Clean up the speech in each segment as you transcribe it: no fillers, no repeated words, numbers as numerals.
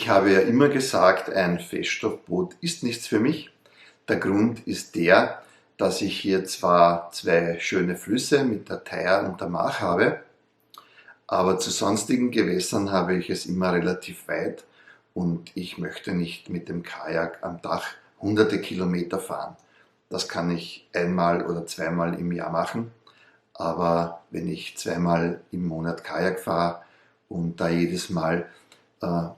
Ich habe ja immer gesagt, ein Feststoffboot ist nichts für mich. Der Grund ist der, dass ich hier zwar zwei schöne Flüsse mit der Thaya und der Mach habe, aber zu sonstigen Gewässern habe ich es immer relativ weit und ich möchte nicht mit dem Kajak am Dach hunderte Kilometer fahren. Das kann ich einmal oder zweimal im Jahr machen, aber wenn ich zweimal im Monat Kajak fahre und da jedes Mal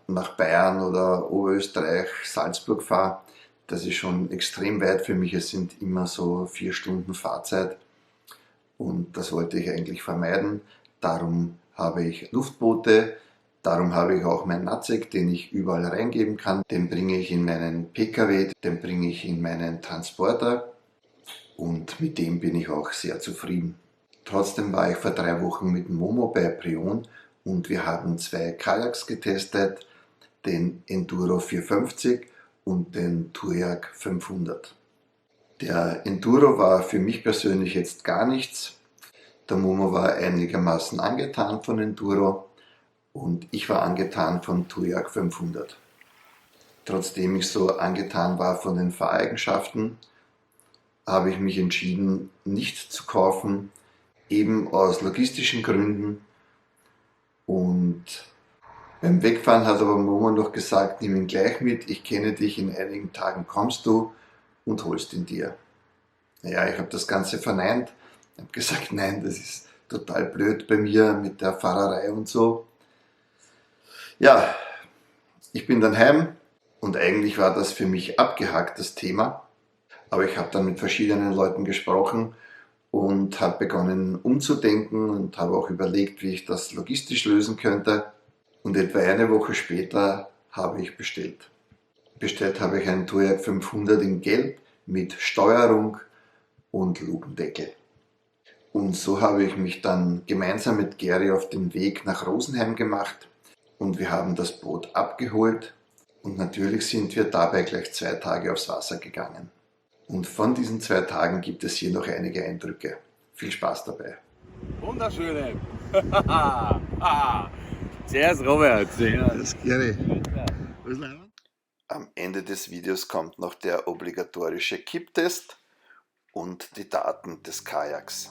nach Bayern oder Oberösterreich, Salzburg fahre, das ist schon extrem weit für mich. Es sind immer so 4 Stunden Fahrzeit und das wollte ich eigentlich vermeiden. Darum habe ich Luftboote, darum habe ich auch meinen Natseq, den ich überall reingeben kann. Den bringe ich in meinen PKW, den bringe ich in meinen Transporter und mit dem bin ich auch sehr zufrieden. Trotzdem war ich vor 3 Wochen mit dem Momo bei Prijon und wir haben 2 Kajaks getestet, den Enduro 450 und den Touryak 500. Der Enduro war für mich persönlich jetzt gar nichts. Der Momo war einigermaßen angetan von Enduro und ich war angetan von Touryak 500. Trotzdem ich so angetan war von den Fahreigenschaften, habe ich mich entschieden, nicht zu kaufen, eben aus logistischen Gründen. Und beim Wegfahren hat aber Momo noch gesagt, nimm ihn gleich mit, ich kenne dich, in einigen Tagen kommst du und holst ihn dir. Naja, ich habe das Ganze verneint, habe gesagt, nein, das ist total blöd bei mir mit der Fahrerei und so. Ja, ich bin dann heim und eigentlich war das für mich abgehakt, das Thema. Aber ich habe dann mit verschiedenen Leuten gesprochen und habe begonnen umzudenken und habe auch überlegt, wie ich das logistisch lösen könnte. Und etwa eine Woche später habe ich bestellt. Bestellt habe ich einen Touryak 500 in Gelb mit Steuerung und Lukendeckel. Und so habe ich mich dann gemeinsam mit Gary auf den Weg nach Rosenheim gemacht und wir haben das Boot abgeholt und natürlich sind wir dabei gleich 2 Tage aufs Wasser gegangen. Und von diesen 2 Tagen gibt es hier noch einige Eindrücke. Viel Spaß dabei. Wunderschöne. Zuerst Robert. Das Gary. Am Ende des Videos kommt noch der obligatorische Kipptest und die Daten des Kajaks.